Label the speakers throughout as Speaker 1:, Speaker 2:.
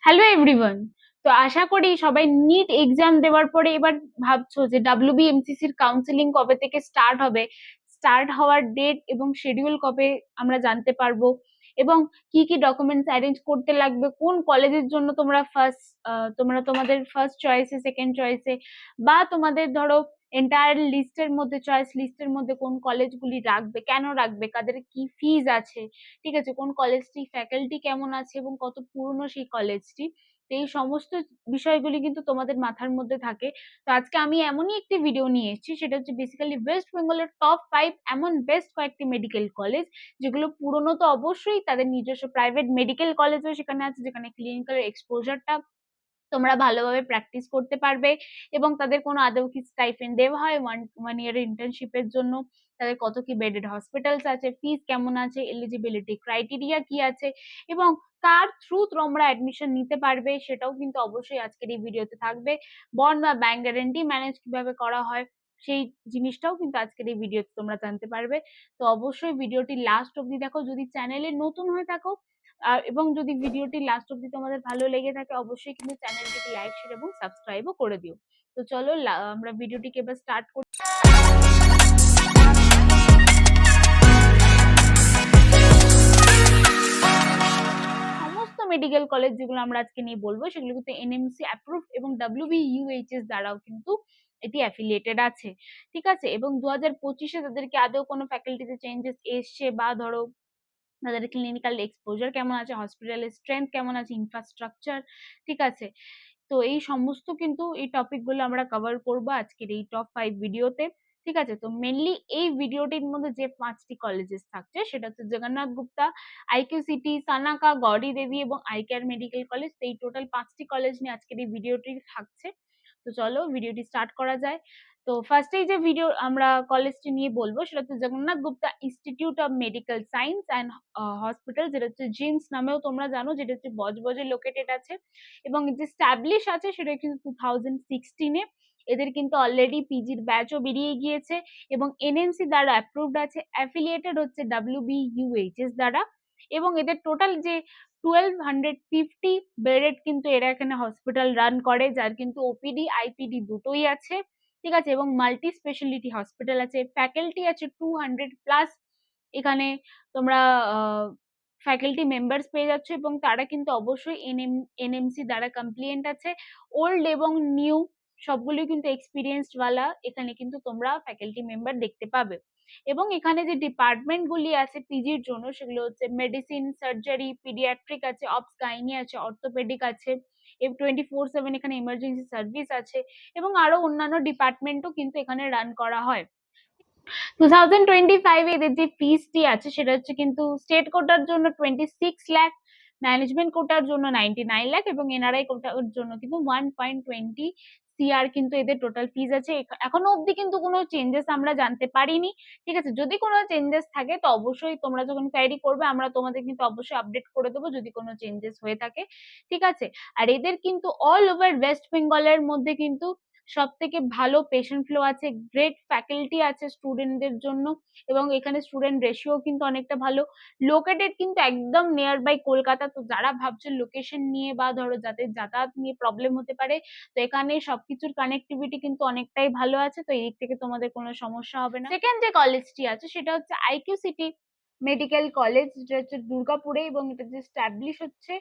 Speaker 1: Hello everyone. তো আশা করি সবাই নিট এক্সাম দেওয়ার পরে এবার ভাবছো যে ডাব্লিউবিএমসিসির কাউন্সিলিং কবে থেকে স্টার্ট হবে, স্টার্ট হওয়ার ডেট এবং শিডিউল কবে আমরা জানতে পারবো, এবং কি কি ডকুমেন্টস অ্যারেঞ্জ করতে লাগবে, কোন কলেজের জন্য তোমরা তোমাদের ফার্স্ট চয়েসে, সেকেন্ড চয়েসে, বা তোমাদের ধরো এন্টায়ার লিস্টের মধ্যে, চয়েস লিস্টের মধ্যে কোন কলেজগুলি রাখবে, কেন রাখবে, কাদের কি ফিজ আছে, ঠিক আছে, কোন কলেজটি ফ্যাকাল্টি কেমন আছে এবং কত পুরনো সেই কলেজটি। তো এই সমস্ত বিষয়গুলি কিন্তু তোমাদের মাথার মধ্যে থাকে। তো আজকে আমি এমনই একটি ভিডিও নিয়ে এসেছি, সেটা হচ্ছে বেসিক্যালি ওয়েস্ট বেঙ্গলের টপ 5 এমন বেস্ট কয়েকটি মেডিকেল কলেজ, যেগুলো পুরনো তো অবশ্যই, তাদের নিজস্ব প্রাইভেট মেডিকেল কলেজও সেখানে আছে, যেখানে ক্লিনিক্যাল এক্সপোজারটা তোমরা ভালোভাবে প্র্যাকটিস করতে পারবে, এবং তাদের কোনো আদৌ কি স্টাইপেন্ড দেওয়া হয় ওয়ান ইয়ারের ইন্টার্নশিপের জন্য, তাদের কত কি বেডেড হসপিটালস আছে, ফিস কেমন আছে, এলিজিবিলিটি ক্রাইটেরিয়া কি আছে, এবং কার থ্রু তোমরা অ্যাডমিশন নিতে পারবে, সেটাও কিন্তু অবশ্যই আজকের এই ভিডিওতে থাকবে। বন্ড বা ব্যাংক গ্যারান্টি ম্যানেজ কিভাবে করা হয়, সেই জিনিসটাও কিন্তু আজকের এই ভিডিওতে তোমরা জানতে পারবে। তো অবশ্যই ভিডিওটি লাস্ট অব্দি দেখো, যদি চ্যানেলে নতুন হয়ে থাকো, এবং যদি ভিডিওটি লাস্ট অব্দি তোমাদের ভালো লেগে থাকে, অবশ্যই কিন্তু চ্যানেলটিকে লাইক, শেয়ার এবং সাবস্ক্রাইবও করে দিও। তো চলো আমরা ভিডিওটিকে এবার স্টার্ট করি। সমস্ত মেডিকেল কলেজ যেগুলো আমরা আজকে নিয়ে বলবো, সেগুলো কিন্তু এনএমসি অ্যাপ্রুভ এবং ডাব্লিউবিইউএইচএস দ্বারাও কিন্তু এটি অ্যাফিলিয়েটেড আছে, ঠিক আছে। এবং 2025-এ তাদেরকে আদৌ কোনো ফ্যাকাল্টিতে চেঞ্জেস এসছে, বা ধরো তাদের ক্লিনিক্যাল এক্সপোজার কেমন আছে, হসপিটালের স্ট্রেংথ কেমন আছে, ইনফ্রাস্ট্রাকচার, ঠিক আছে। তো এই সমস্ত কিন্তু এই টপিক গুলো আমরা কভার করবো আজকের এই টপ 5 ভিডিওতে, ঠিক আছে। তো মেনলি এই ভিডিওটির মধ্যে যে 5টি কলেজেস থাকছে, সেটা হচ্ছে জগন্নাথ গুপ্তা, আইকিউসিটি, সানাকা, গৌরী দেবী এবং আইকেয়ার মেডিকেল কলেজ। এই টোটাল 5টি কলেজ নিয়ে আজকের এই ভিডিওটি থাকছে। তো চলো ভিডিওটি স্টার্ট করা যায়। তো ফার্স্টেই যে ভিডিও আমরা কলেজটি নিয়ে বলবো, সেটা হচ্ছে Jagannath Gupta institute of medical science and hospital, যেটা হচ্ছে জিমস নামেও তোমরা জানো, যেটা হচ্ছে বজবজে লোকেটেড আছে, এবং যে স্ট্যাবলিশ আছে সেটা কিন্তু 2016-এ। এদের কিন্তু অলরেডি পিজির ব্যাচও বেরিয়ে গিয়েছে, এবং এনএমসি দ্বারা অ্যাপ্রুভড আছে, অ্যাফিলিয়েটেড হচ্ছে ডাব্লিউবিইউএইচএস দ্বারা, এবং এদের টোটাল যে 1250 বেডেড কিন্তু এরা এখানে হসপিটাল রান করে, যার কিন্তু ওপিডি আইপিডি দুটোই আছে, ঠিক আছে, এবং মাল্টি স্পেশালিটি হসপিটাল আছে, ফ্যাকাল্টি আছে 200+। এখানে তোমরা ফ্যাকাল্টি মেম্বার্স পেয়ে যাচ্ছে, এবং তারা কিন্তু অবশ্যই এনএমসি দ্বারা কমপ্লিয়েন্ট আছে। ওল্ড এবং নিউ সবগুলোই কিন্তু এক্সপিরিয়েন্সড ওয়ালা এখানে কিন্তু তোমরা ফ্যাকাল্টি মেম্বার দেখতে পাবে। এবং এখানে যে ডিপার্টমেন্ট গুলি আছে পিজির জন্য, সেগুলো হচ্ছে মেডিসিন, সার্জারি, পিডিয়াট্রিক আছে, অবস গাইনি আছে, অর্থোপেডিক আছে, 24/7 এখানে ইমার্জেন্সি সার্ভিস আছে, এবং আরো অন্যান্য ডিপার্টমেন্টও কিন্তু এখানে রান করা হয়। 2025 এদের যে ফিসটি আছে, সেটা হচ্ছে কিন্তু স্টেট কোটার জন্য 26 লাখ, ম্যানেজমেন্ট কোটার জন্য 99 লাখ, এবং এনআরআই কোটার জন্য কিন্তু 1.20 CR কিন্তু এদের টোটাল ফিজ আছে। এখনো অবধি কিন্তু কোনো চেঞ্জেস আমরা জানতে পারিনি, ঠিক আছে। যদি কোনো চেঞ্জেস থাকে তো অবশ্যই তোমরা যখন কোয়ারি করবে, আমরা তোমাদের কিন্তু অবশ্যই আপডেট করে দেবো যদি কোনো চেঞ্জেস হয়ে থাকে, ঠিক আছে। আর এদের কিন্তু অল ওভার ওয়েস্ট বেঙ্গলের মধ্যে কিন্তু সব থেকে ভালো পেশেন্ট ফ্লো আছে, গ্রেট ফ্যাকাল্টি আছে স্টুডেন্টদের জন্য, এবং এখানে স্টুডেন্ট রেশিও কিন্তু অনেকটা ভালো। লোকেটেড কিন্তু একদম নিয়ার বাই কলকাতা। তো যারা ভাবছে লোকেশন নিয়ে বা ধরো যাদের যাতায়াত নিয়ে প্রবলেম হতে পারে, তো এখানে সবকিছুর কানেক্টিভিটি কিন্তু অনেকটাই ভালো আছে, তো এই দিক থেকে তোমাদের কোনো সমস্যা হবে না। সেকেন্ড যে কলেজটি আছে সেটা হচ্ছে আইকিউসিটি মেডিকেল কলেজ, যেটা হচ্ছে দুর্গাপুরে, এবং এটা যে স্ট্যাবলিশ হচ্ছে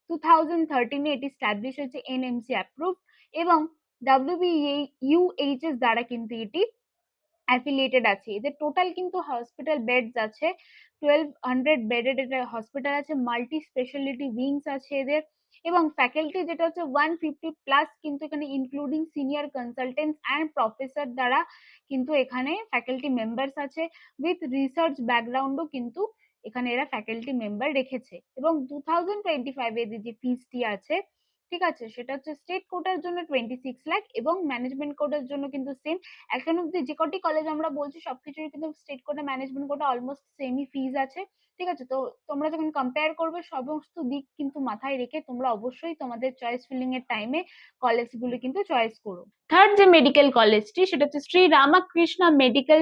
Speaker 1: 2013-এ, এটি স্ট্যাবলিশ হচ্ছে এনএমসি অ্যাপ্রুভ, এবং ডাব্লিউবিইউএইচএস দ্বারা কিন্তু এটি অ্যাফিলিয়েটেড আছে। এদের টোটাল কিন্তু হসপিটাল বেডস আছে 1200 বেডেড এটা হসপিটাল আছে, মাল্টি স্পেশালিটি উইংস আছে এদের, এবং ফ্যাকাল্টি যেটা হচ্ছে 150+ কিন্তু এখানে including senior consultants and professor দ্বারা কিন্তু এখানে ফ্যাকাল্টি মেম্বার্স আছে, উইথ রিসার্চ ব্যাকগ্রাউন্ডও কিন্তু এখানে এরা ফ্যাকাল্টি মেম্বার রেখেছে। এবং 2025 এদের যে ফিসটি আছে, ঠিক আছে, সেটা হচ্ছে স্টেট কোটার জন্য 26 লাখ, এবং ম্যানেজমেন্ট কোটার জন্য কিন্তু সেম। এখন অব্দি যে কটি কলেজ আমরা বলছি সবকিছুই কিন্তু state quota management quota almost সেমই ফিজ আছে, ঠিক আছে। তো তোমরা যখন কম্পেয়ার করবে, সমস্ত দিক কিন্তু মাথায় রেখে তোমরা অবশ্যই তোমাদের চয়েস ফিলিং এর টাইমে কলেজগুলো কিন্তু চয়েস করো। থার্ড যে মেডিকেল কলেজটি, সেটা হচ্ছে Shri Ramakrishna medical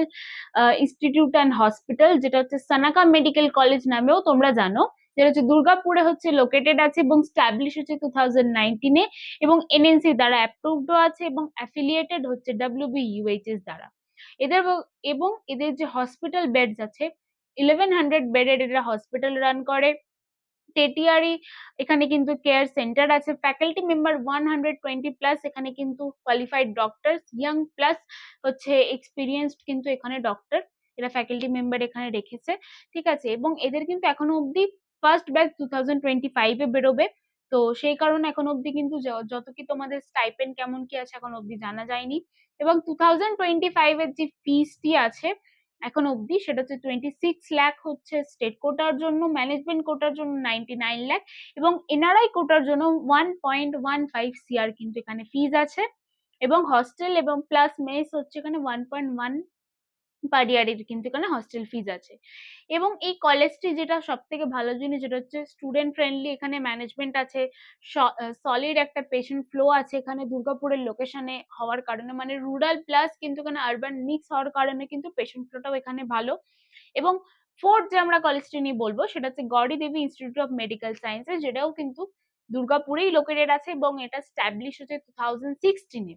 Speaker 1: institute and hospital, যেটা হচ্ছে সানাকা মেডিকেল কলেজ নামেও তোমরা জানো। যেটা হচ্ছে দুর্গাপুরে হচ্ছে লোকেটেড আছে এবং স্টাবলিশ হচ্ছে 2019-এ, এবং এনএনসি দ্বারা অ্যাপ্রুভডও আছে এবং অ্যাফিলিয়েটেড হচ্ছে WBUHS দ্বারা। এদের এবং এদের যে হসপিটাল বেডস আছে 1100 বেডের এরা হসপিটাল রান করে। টেটিয়ারি এখানে কিন্তু কেয়ার সেন্টার আছে। ফ্যাকাল্টি মেম্বার 120+, এখানে কিন্তু কোয়ালিফাইড ডক্টরস, ইয়াং প্লাস হচ্ছে এক্সপিরিয়েন্সড কিন্তু এখানে ডক্টর এরা ফ্যাকাল্টি মেম্বার এখানে রেখেছে, ঠিক আছে। এবং এদের কিন্তু এখনো অব্দি ফার্স্ট ব্যাচ 2025-এ বেরোবে, তো সেই কারণে এখন অব্দি কিন্তু যত কি তোমাদের স্টাইপেন্ড কেমন কি আছে এখন অব্দি জানা যায়নি। এবং 2025-এর যে ফিসটি আছে এখন অব্দি সেটা হচ্ছে 26 লাখ হচ্ছে স্টেট কোটার জন্য, ম্যানেজমেন্ট কোটার জন্য 99 লাখ, এবং এনআরআই কোটার জন্য 1.15 CR কিন্তু এখানে ফিজ আছে। এবং হস্টেল এবং প্লাস মেস হচ্ছে এখানে 1.1 পার ইয়ারের কিন্তু এখানে হস্টেল ফিজ আছে। এবং এই কলেজটি যেটা সব থেকে ভালো জিনিস যেটা হচ্ছে স্টুডেন্ট ফ্রেন্ডলি, এখানে ম্যানেজমেন্ট আছে, সলিড একটা পেশেন্ট ফ্লো আছে এখানে দুর্গাপুরের লোকেশনে হওয়ার কারণে, মানে রুরাল প্লাস কিন্তু এখানে আরবান মিক্স হওয়ার কারণে কিন্তু পেশেন্ট ফ্লোটাও এখানে ভালো। এবং ফোর্থ যে আমরা কলেজটি নিয়ে বলবো সেটা হচ্ছে গৌরী দেবী ইনস্টিটিউট অফ মেডিকেল সায়েন্সেস, যেটাও কিন্তু দুর্গাপুরেই লোকেটেড আছে এবং এটা স্ট্যাবলিশ হচ্ছে 2016-এ,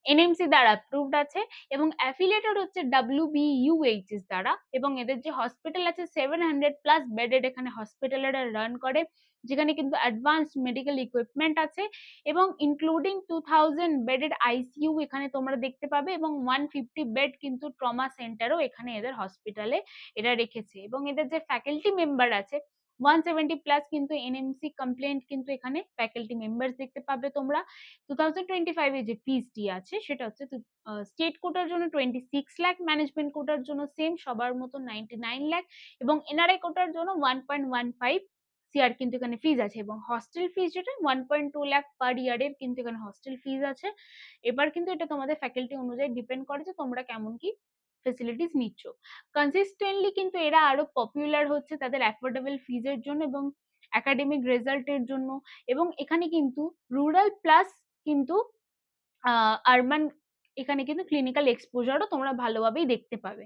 Speaker 1: এনএমসি দ্বারা অ্যাপ্রুভড আছে এবং অ্যাফিলিয়েটেড হচ্ছে WBUHS দ্বারা। এবং এদের যে হসপিটাল আছে 700+ বেডেড এখানে হসপিটাল এরা রান করে, যেখানে কিন্তু অ্যাডভান্সড মেডিকেল ইকুইপমেন্ট আছে এবং ইনক্লুডিং 2000 বেডেড আইসিইউ এখানে তোমরা দেখতে পাবে, এবং 150 বেড কিন্তু ট্রমা সেন্টারও এখানে এদের হসপিটালে এরা রেখেছে। এবং এদের যে ফ্যাকাল্টি মেম্বার আছে 170+ কিন্তু এনএমসি কমপ্লেন্ট কিন্তু এখানে ফ্যাকাল্টি মেম্বার দেখতে পাবে তোমরা। 2025-এ যে ফিসটি আছে সেটা হচ্ছে স্টেট কোটার জন্য 26 লাখ, ম্যানেজমেন্ট কোটার জন্য সেম সবার মতো 99 লাখ, এবং এনআরআই কোটার জন্য 1.15 CR কিন্তু এখানে ফিজ আছে। এবং হস্টেল ফিজ যেটা 1.2 লাখ পার ইয়ারের কিন্তু এখানে হস্টেল ফিজ আছে। এবার কিন্তু এটা তোমাদের ফ্যাকাল্টি অনুযায়ী ডিপেন্ড করে যে তোমরা কেমন কি ফেসিলিটিস নিচ্ছ। কনসিস্টেন্টলি কিন্তু এরা আরো পপুলার হচ্ছে তাদের অ্যাফোর্ডেবল ফিজের জন্য এবং একাডেমিক রেজাল্টের জন্য। এবং এখানে কিন্তু রুরাল প্লাস কিন্তু আরবান এখানে কিন্তু ক্লিনিক্যাল এক্সপোজারও তোমরা ভালোভাবেই দেখতে পাবে।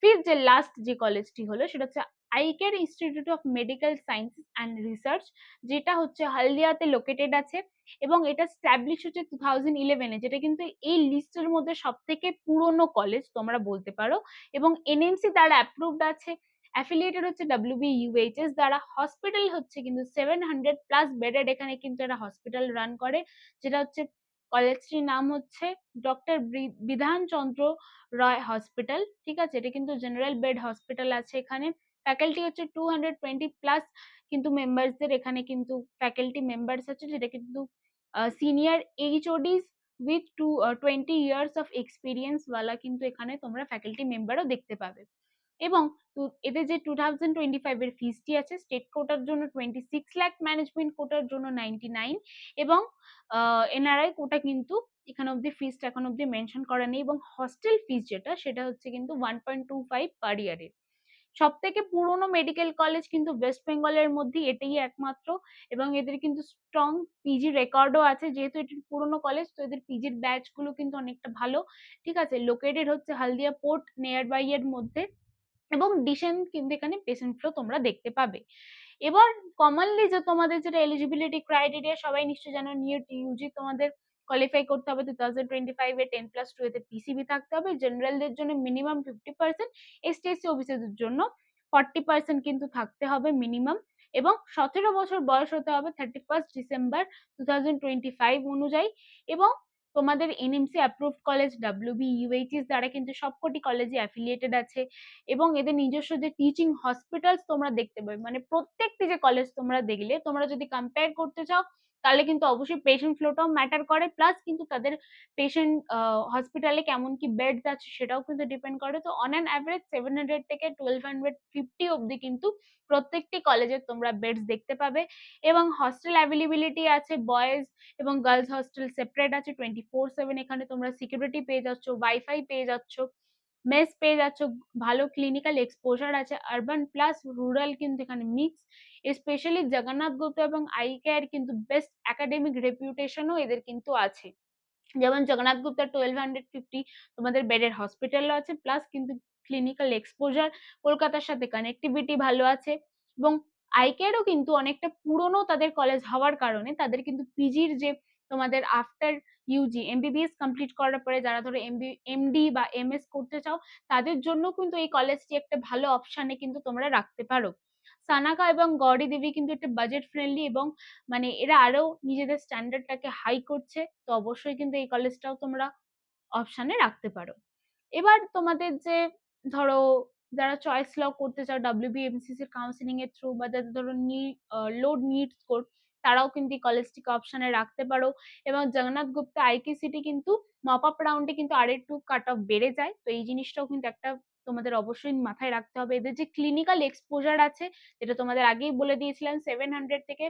Speaker 1: ফিফথ যে লাস্ট যে কলেজটি হলো সেটা হচ্ছে ICARE Institute of Medical Sciences and Research, যেটা হচ্ছে হলদিয়াতে লোকেটেড আছে এবং এটা স্ট্যাবলিশ হচ্ছে 2011-এ, যেটা কিন্তু এই লিস্টের মধ্যে সব থেকে পুরনো কলেজ তোমরা বলতে পারো। এবং এনএমসি দ্বারা অ্যাপ্রুভড আছে, অ্যাফিলিয়েটেড হচ্ছে WBUHS দ্বারা। হসপিটাল হচ্ছে কিন্তু 700+ বেডেড এখানে কিন্তু এরা হসপিটাল রান করে, যেটা হচ্ছে কলেজটির নাম হচ্ছে ডক্টর বিধান চন্দ্র রয় হসপিটাল, ঠিক আছে। এটা কিন্তু জেনারেল বেড হসপিটাল আছে এখানে। ফ্যাকাল্টি হচ্ছে 220+ কিন্তু মেম্বারসদের এখানে কিন্তু ফ্যাকাল্টি মেম্বার্স আছে, যেটা কিন্তু senior HODs with 20 years of experience ওয়ালা কিন্তু এখানে তোমরা ফ্যাকাল্টি মেম্বারও দেখতে পাবে। এবং এদের যে 2025-এর ফিসটি আছে স্টেট কোটার জন্য 26 লাখ, ম্যানেজমেন্ট কোটার জন্য 99, এবং এনআরআই কোটা কিন্তু এখানে অব্দি ফিসটা এখন অব্দি মেনশন করা নেই। এবং হস্টেল ফিস যেটা সেটা হচ্ছে কিন্তু 1.25 পার ইয়ারের। সব থেকে পুরনো মেডিকেল কলেজ কিন্তু ওয়েস্ট বেঙ্গলের মধ্যে এটাই একমাত্র, এবং এদের কিন্তু স্ট্রং পিজি রেকর্ডও আছে। যেহেতু এটি পুরনো কলেজ তো এদের পিজির ব্যাচ গুলো কিন্তু অনেকটা ভালো, ঠিক আছে। লোকেটেড হচ্ছে হলদিয়া পোর্ট নিয়ার বাই এর মধ্যে, এবং ডিসেন্ট কিন্তু এখানে পেশেন্ট ফ্লো তোমরা দেখতে পাবে। এবার কমনলি যে তোমাদের যেটা এলিজিবিলিটি ক্রাইটেরিয়া সবাই নিশ্চয়ই জানো, নিট ইউজি তোমাদের কোয়ালিফাই করতে হবে 2025-এ, 10+2 এতে পিসিবি থাকতে হবে, জেনারেলদের জন্য মিনিমাম 50%, এসটি এসসি ওবিসিদের জন্য 40% কিন্তু থাকতে হবে মিনিমাম, এবং 17 বছর বয়স হতে হবে 31 ডিসেম্বর 2025 অনুযায়ী। এবং তোমাদের এনএমসি অ্যাপ্রুভড কলেজ WBUHS দ্বারা কিন্তু সবকটি কলেজে অ্যাফিলিয়েটেড আছে, এবং এদের নিজস্ব যে টিচিং হসপিটালস তোমরা দেখতে পাবে, মানে প্রত্যেকটি যে কলেজ তোমরা দেখলে তোমরা যদি কম্পেয়ার করতে চাও তাহলে কিন্তু অবশ্যই পেশেন্ট ফ্লোটাও ম্যাটার করে, প্লাস কিন্তু তাদের পেশেন্ট হসপিটালে কেমন কি বেডস আছে সেটাও কিন্তু ডিপেন্ড করে। তো অন অ্যান অ্যাভারেজ 700 থেকে 1250 অব্দি কিন্তু প্রত্যেকটি কলেজে তোমরা বেডস দেখতে পাবে। এবং হস্টেল অ্যাভেলেবিলিটি আছে, বয়েজ এবং গার্লস হস্টেল সেপারেট আছে 24/7, এখানে তোমরা সিকিউরিটি পেয়ে যাচ্ছ, ওয়াইফাই পেয়ে যাচ্ছ, মেস পেয়ে যাচ্ছ, ভালো ক্লিনিক্যাল এক্সপোজার আছে, আরবান প্লাস রুরাল কিন্তু এখানে মিক্স। স্পেশালি জগন্নাথ গুপ্ত এবং আই কেয়ার কিন্তু বেস্ট একাডেমিক রেপুটেশনও এদের কিন্তু আছে। যেমন জগন্নাথ গুপ্তা 1250 তোমাদের বেডের হসপিটাল আছে, প্লাস কিন্তু ক্লিনিক্যাল এক্সপোজার, কলকাতার সাথে কানেক্টিভিটি ভালো আছে। এবং আইকেয়ারও কিন্তু অনেকটা পুরনো তাদের কলেজ হওয়ার কারণে তাদের কিন্তু পিজির যে তোমাদের আফটার ইউজি এমবিবিএস কমপ্লিট করার পরে যারা ধরো এমডি বা এমএস করতে চাও তাদের জন্য কিন্তু এই কলেজটি একটা ভালো অপশানে কিন্তু তোমরা রাখতে পারো। সানাকা এবং গৌড়ী দেবী কিন্তু একটা বাজেট ফ্রেন্ডলি এবং মানে এরা আরো নিজেদের স্ট্যান্ডার্ডটাকে হাই করছে, তো অবশ্যই কিন্তু এই কলেজটাও তোমরা অপশানে রাখতে পারো। এবার তোমাদের যে ধরো যারা চয়েস ল করতে চাও ডাব্লিউবিএমসিসি এর কাউন্সিলিং এর থ্রু বা যাদের ধরো লোড নিড স্কোর, তারাও কিন্তু এই কলেজটিকে অপশানে রাখতে পারো। এবং জগন্নাথ গুপ্তা আইকি সিটি কিন্তু মপ আপ রাউন্ডে কিন্তু আর একটু কাট অফ বেড়ে যায়, তো এই জিনিসটাও কিন্তু একটা তোমাদের অবশ্যই মাথায় রাখতে হবে। এদের যে ক্লিনিক্যাল এক্সপোজার আছে, যেটা তোমাদের আগেই বলে দিয়েছিলাম 700 থেকে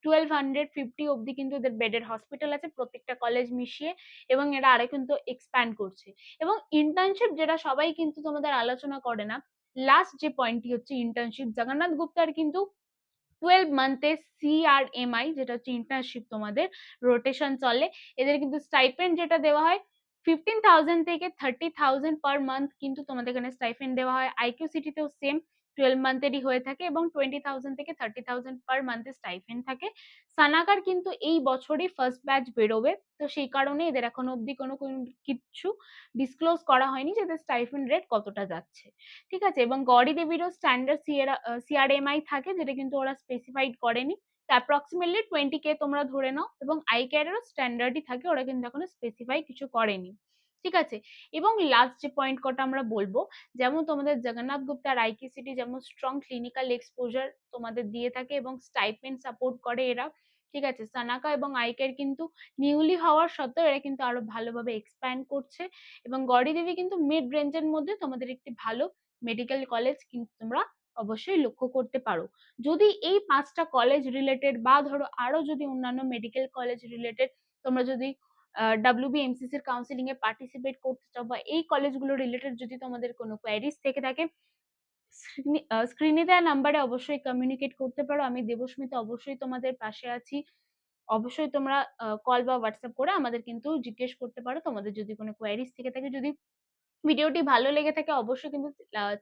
Speaker 1: 1250 অব্দি কিন্তু এদের বেডের হসপিটাল আছে প্রত্যেকটা কলেজ মিশিয়ে, এবং এরা আরো কিন্তু এক্সপ্যান্ড করছে। এবং ইন্টার্নশিপ যেটা সবাই কিন্তু তোমাদের আলোচনা করে না, লাস্ট যে পয়েন্টটি হচ্ছে ইন্টার্নশিপ। জগন্নাথ গুপ্তার কিন্তু 12 মান্থে সিআরএমআই যেটা হচ্ছে ইন্টার্নশিপ তোমাদের রোটেশন চলে, এদের কিন্তু স্টাইপেন্ড যেটা দেওয়া হয় 15,000 থেকে 30,000 পার মান্থ কিন্তু তোমাদের এখানে স্টাইপেন্ড দেওয়া হয়। আইকিউ সিটিতেও সেম 12 মান্থেরই হয়ে থাকে এবং 20,000 থেকে 30,000 পার মান্থে স্টাইপেন্ড থাকে। সানাকার কিন্তু এই বছরই ফার্স্ট ব্যাচ বেরোবে, তো সেই কারণে এদের এখনো অব্দি কোনো কিছু ডিসক্লোজ করা হয়নি যে এদের স্টাইপেন্ড রেট কতটা যাচ্ছে, ঠিক আছে। এবং গৌড়ী দেবীরও স্ট্যান্ডার্ড সিআরএমআই থাকে যেটা কিন্তু ওরা স্পেসিফাইড করেনি, তো অ্যাপ্রক্সিমেটলি 20K তোমরা ধরে নাও। এবং আই কেয়ারেরও স্ট্যান্ডার্ডই থাকে, ওরা কিন্তু এখনো স্পেসিফাই কিছু করেনি, ঠিক আছে। এবং লাস্ট যে পয়েন্ট কটা আমরা বলবো, যেমন তোমাদের জগন্নাথ গুপ্তা আর আইকি সিটি যেমন স্ট্রং ক্লিনিক্যাল এক্সপোজার তোমাদের দিয়ে থাকে এবং স্টাইপেন্ড সাপোর্ট করে এরা, ঠিক আছে। সানাকা এবং আইকের কিন্তু নিউলি হওয়ার সত্ত্বেও এরা কিন্তু আরো ভালোভাবে এক্সপ্যান্ড করছে। এবং গৌড়ী দেবী কিন্তু মিড রেঞ্জের মধ্যে তোমাদের একটি ভালো মেডিকেল কলেজ কিন্তু তোমরা অবশ্যই লক্ষ্য করতে পারো। যদি এই 5টা কলেজ রিলেটেড বা ধরো আরো যদি অন্যান্য মেডিকেল কলেজ রিলেটেড তোমরা যদি ডাব্লিউবিএমসিসি এর কাউন্সিলিং এ পার্টিসিপেট করতে চাও বা এই কলেজগুলো রিলেটেড যদি তোমাদের কোনো কোয়ারিজ থেকে থাকে, স্ক্রিনে দেওয়া নাম্বারে অবশ্যই কমিউনিকেট করতে পারো। আমি দেবস্মিতা অবশ্যই তোমাদের পাশে আছি। অবশ্যই তোমরা কল বা হোয়াটসঅ্যাপ করে আমাদের কিন্তু জিজ্ঞেস করতে পারো তোমাদের যদি কোনো কোয়ারিজ থেকে থাকে। যদি ভিডিওটি ভালো লেগে থাকে অবশ্যই কিন্তু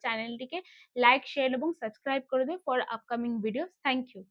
Speaker 1: চ্যানেলটিকে লাইক, শেয়ার এবং সাবস্ক্রাইব করে দিও for upcoming videos. Thank you.